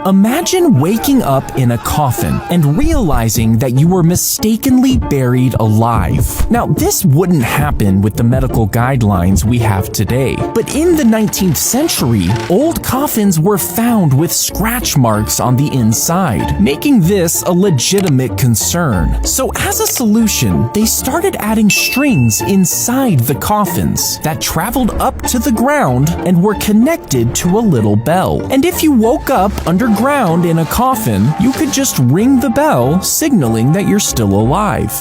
Imagine waking up in a coffin and realizing that you were mistakenly buried alive. Now, this wouldn't happen with the medical guidelines we have today, but in the 19th century, old coffins were found with scratch marks on the inside, making this a legitimate concern. So as a solution, they started adding strings inside the coffins that traveled up to the ground and were connected to a little bell. And if you woke up underground in a coffin, you could just ring the bell, signaling that you're still alive.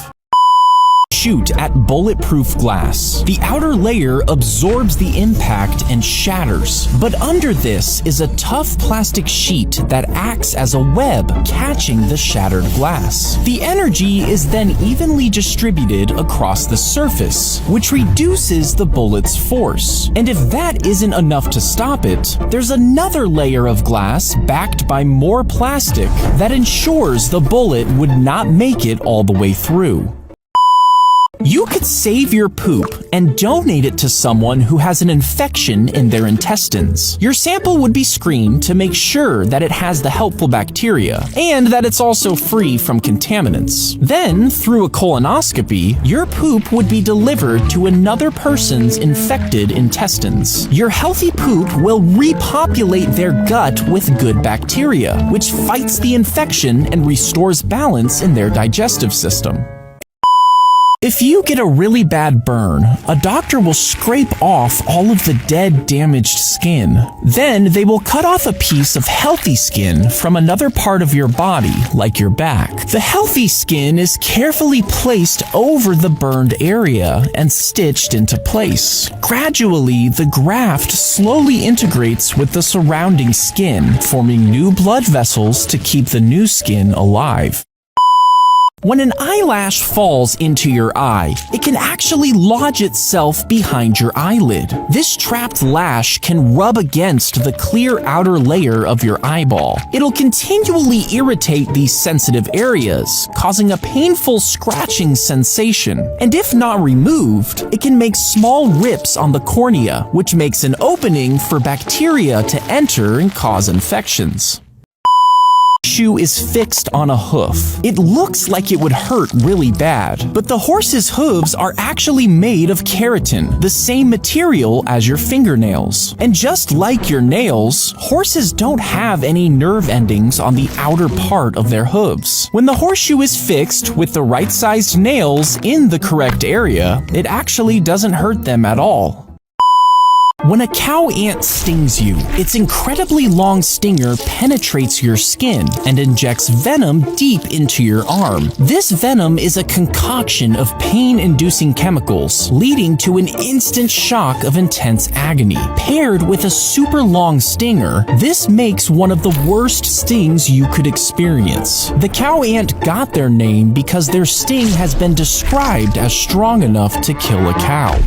Shoot at bulletproof glass. The outer layer absorbs the impact and shatters, but under this is a tough plastic sheet that acts as a web catching the shattered glass. The energy is then evenly distributed across the surface, which reduces the bullet's force. And if that isn't enough to stop it, there's another layer of glass backed by more plastic that ensures the bullet would not make it all the way through. You could save your poop and donate it to someone who has an infection in their intestines. Your sample would be screened to make sure that it has the helpful bacteria and that it's also free from contaminants. Then, through a colonoscopy, your poop would be delivered to another person's infected intestines. Your healthy poop will repopulate their gut with good bacteria, which fights the infection and restores balance in their digestive system. If you get a really bad burn, a doctor will scrape off all of the dead, damaged skin. Then they will cut off a piece of healthy skin from another part of your body, like your back. The healthy skin is carefully placed over the burned area and stitched into place. Gradually, the graft slowly integrates with the surrounding skin, forming new blood vessels to keep the new skin alive. When an eyelash falls into your eye, it can actually lodge itself behind your eyelid. This trapped lash can rub against the clear outer layer of your eyeball. It'll continually irritate these sensitive areas, causing a painful scratching sensation. And if not removed, it can make small rips on the cornea, which makes an opening for bacteria to enter and cause infections. Shoe is fixed on a hoof. It looks like it would hurt really bad, but the horse's hooves are actually made of keratin, the same material as your fingernails. And just like your nails, horses don't have any nerve endings on the outer part of their hooves. When the horseshoe is fixed with the right-sized nails in the correct area, it actually doesn't hurt them at all. When a cow ant stings you, its incredibly long stinger penetrates your skin and injects venom deep into your arm. This venom is a concoction of pain-inducing chemicals, leading to an instant shock of intense agony. Paired with a super long stinger, this makes one of the worst stings you could experience. The cow ant got their name because their sting has been described as strong enough to kill a cow.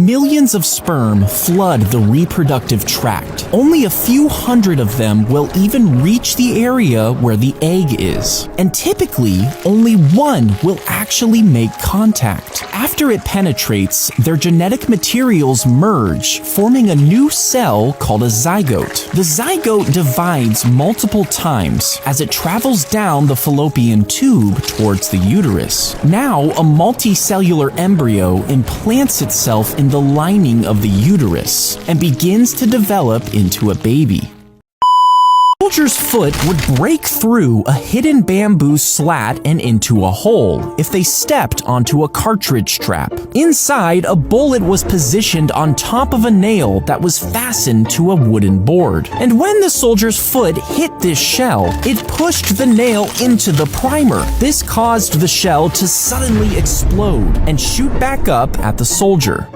Millions of sperm flood the reproductive tract. Only a few hundred of them will even reach the area where the egg is. And typically, only one will actually make contact. After it penetrates, their genetic materials merge, forming a new cell called a zygote. The zygote divides multiple times as it travels down the fallopian tube towards the uterus. Now, a multicellular embryo implants itself in the lining of the uterus and begins to develop into a baby. A soldier's foot would break through a hidden bamboo slat and into a hole if they stepped onto a cartridge trap. Inside, a bullet was positioned on top of a nail that was fastened to a wooden board. And when the soldier's foot hit this shell, it pushed the nail into the primer. This caused the shell to suddenly explode and shoot back up at the soldier.